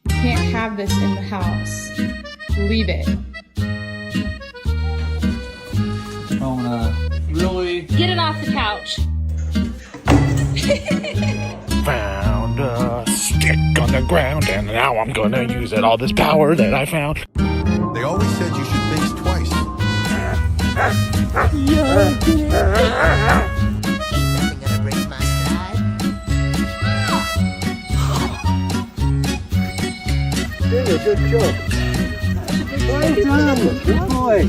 Can't have this in the house. Leave it. Really? Get it off the couch. Found a stick on the ground, and now I'm gonna use it. All this power that I found. They always said you should think twice. Nothing gonna break my stride. Doing a good job. Well done. Good boy.